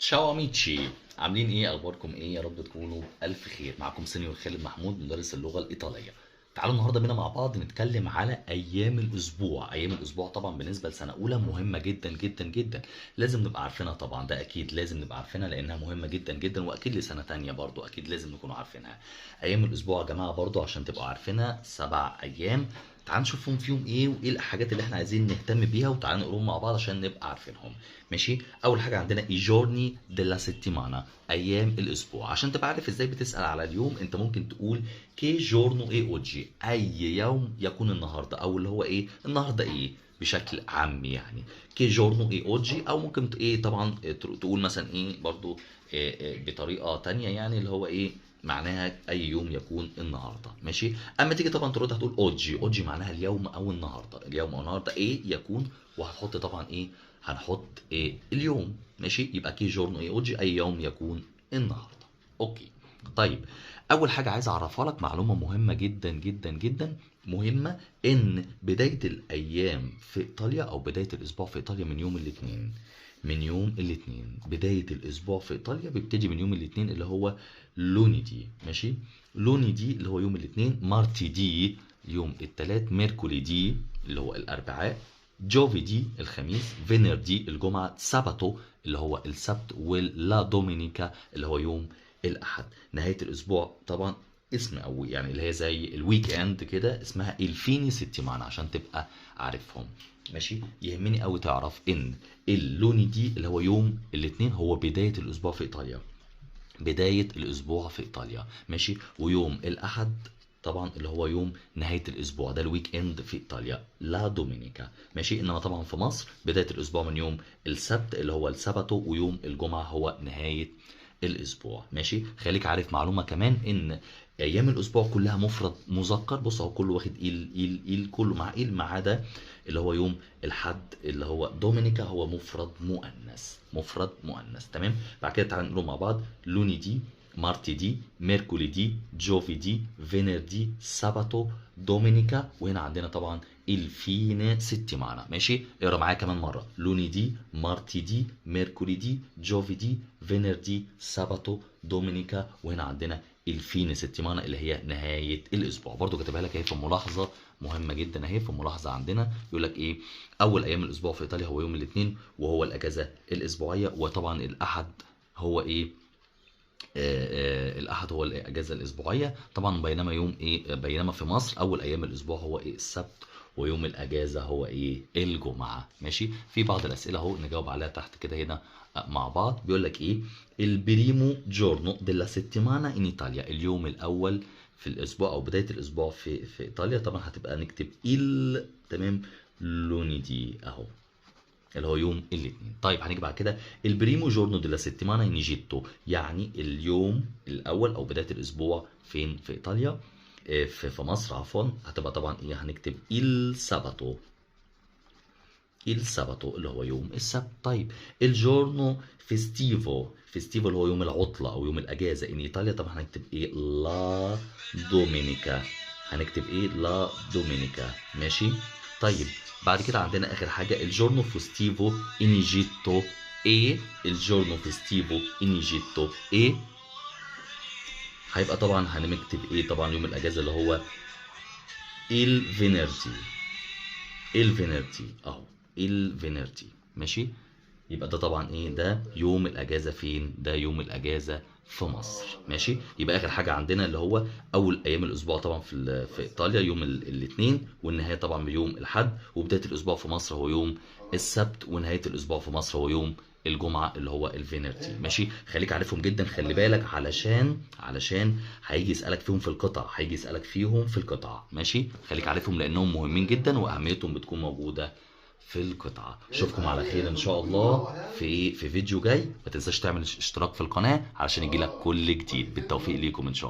تشاو اميتشي، عاملين ايه؟ اخباركم ايه؟ يا رب تكونوا بالف خير. معكم سينيور خالد محمود مدرس اللغه الايطاليه. تعالوا النهارده بينا مع بعض نتكلم على ايام الاسبوع. ايام الاسبوع طبعا بالنسبه لسنه اولى مهمه جدا جدا جدا، لازم نبقى عارفينها طبعا، ده اكيد لازم نبقى عارفينها لانها مهمه جدا جدا، واكيد لسنه تانية برضو اكيد لازم نكونوا عارفينها. ايام الاسبوع يا جماعه برضو عشان تبقوا عارفينها 7 ايام. تعالوا نشوفهم فيهم ايه وايه الحاجات اللي احنا عايزين نهتم بيها، وتعالوا نقولهم مع بعض عشان نبقى عارفينهم. ماشي، اول حاجه عندنا اي جورني دella settimana، ايام الاسبوع. عشان تبقى عارف ازاي بتسال على اليوم، انت ممكن تقول كي جورنو اي اوجي، اي يوم يكون النهارده، او اللي هو ايه النهارده ايه بشكل عام يعني. كي جورنو اي اوجي، او ممكن ايه طبعا تقول مثلا ايه برضو بطريقه تانية يعني اللي هو ايه معناها اي يوم يكون النهارده. ماشي، اما تيجي طبعا ترد هتقول اوجي. اوجي معناها اليوم او النهارده، اليوم او النهارده ايه يكون، وهتحط طبعا ايه، هنحط إيه اليوم. ماشي، يبقى كي جورنو اي اوجي، اي يوم يكون النهارده. اوكي. طيب، اول حاجه عايز اعرفها لك معلومه مهمه جدا جدا جدا مهمه، ان بدايه الايام في ايطاليا او بدايه الاسبوع في ايطاليا من يوم الاثنين. من يوم الاثنين بدايه الاسبوع في ايطاليا بيبتدي من يوم الاثنين اللي هو لونيدي. ماشي، لونيدي اللي هو يوم الاثنين، مارتيدي يوم الثلاث، ميركوليدي اللي هو الاربعاء، جوفيدي الخميس، فينردي الجمعة، ساباتو اللي هو السبت، ولا دومينيكا اللي هو يوم الأحد. نهاية الأسبوع طبعا اسم أو يعني اللي هي زي الويك اند كده اسمها الفيني ستيمانا، عشان تبقى عارفهم. ماشي، يهمني قوي تعرف ان اللوني دي اللي هو يوم الاثنين هو بداية الأسبوع في إيطاليا، بداية الأسبوع في إيطاليا. ماشي، ويوم الأحد طبعا اللي هو يوم نهاية الأسبوع، ده الويك إند في إيطاليا، لا دومينيكا. ماشي، إنما طبعا في مصر بداية الأسبوع من يوم السبت اللي هو السبتو، ويوم الجمعة هو نهاية الأسبوع. ماشي، خليك عارف معلومة كمان، إن أيام الأسبوع كلها مفرد مذكر. بص أهو كله واخد إيل كله مع إيل، ما عدا اللي هو يوم الحد اللي هو دومينيكا هو مفرد مؤنث، مفرد مؤنث. تمام، بعد كده تعالى نقول مع بعض لونيدي، مارتيدي، ميركوليدي، جوفيدي، فينردي، ساباتو، دومينيكا، وهنا عندنا طبعا الفين ستيمانا. ماشي، اقرا معايا كمان مره، لونيدي، مارتيدي، ميركوليدي، جوفيدي، فينردي، ساباتو، دومينيكا، وهنا عندنا الفين ستيمانا اللي هي نهايه الاسبوع. برضو كاتبها لك اهي في ملاحظه مهمه جدا اهي، في ملاحظه عندنا يقول لك ايه، اول ايام الاسبوع في ايطاليا هو يوم الاثنين وهو الاجازه الاسبوعيه، وطبعا الاحد هو ايه، الاحد هو الاجازه الاسبوعيه طبعا. بينما يوم ايه، بينما في مصر اول ايام الاسبوع هو ايه السبت، ويوم الاجازه هو ايه الجمعه. ماشي، في بعض الاسئله اهو نجاوب عليها تحت كده هنا مع بعض. بيقول لك ايه، البريمو جورنو دella settimana in Italia، اليوم الاول في الاسبوع او بدايه الاسبوع في ايطاليا. طبعا هتبقى نكتب تمام، لونيدي اهو اللي هو يوم الاثنين. طيب هنيجي بعد كده البريمو جورنو ديلا سيتيمانا ان ايجيبتو، يعني اليوم الاول او بدايه الاسبوع فين في ايطاليا، في مصر عفوا، هتبقى طبعا ايه، هنكتب il sabato اللي هو يوم السبت. طيب الجورنو فيستيفو، فيستيفو اللي هو يوم العطله او يوم الاجازه ان ايطاليا، طبعا هنكتب ايه لا دومينيكا، هنكتب ايه لا دومينيكا. ماشي. طيب بعد كده عندنا اخر حاجه الجورنو فيستيفو ان ايجيبتو، ايه الجورنو فيستيفو ان ايجيبتو ايه، هيبقى طبعا هنكتب ايه طبعا يوم الاجازه اللي هو الفينيرتي، الفينيرتي اهو الفينيرتي. ماشي، يبقى ده طبعا ايه، ده يوم الاجازه فين، ده يوم الاجازه في مصر. ماشي، يبقى اخر حاجه عندنا اللي هو اول ايام الاسبوع طبعا في ايطاليا يوم الاثنين، والنهايه طبعا بيوم الاحد، وبدايه الاسبوع في مصر هو يوم السبت، ونهايه الاسبوع في مصر هو يوم الجمعه اللي هو الفينرتي. ماشي، خليك عارفهم جدا، خلي بالك علشان هيجي يسالك فيهم في القطع، هيجي يسالك فيهم في القطع. ماشي، خليك عارفهم لانهم مهمين جدا واهميتهم بتكون موجوده في القطعة. اشوفكم على خير ان شاء الله في فيديو جاي. ما تنساش تعمل اشتراك في القناة علشان يجيلك كل جديد. بالتوفيق ليكم ان شاء الله.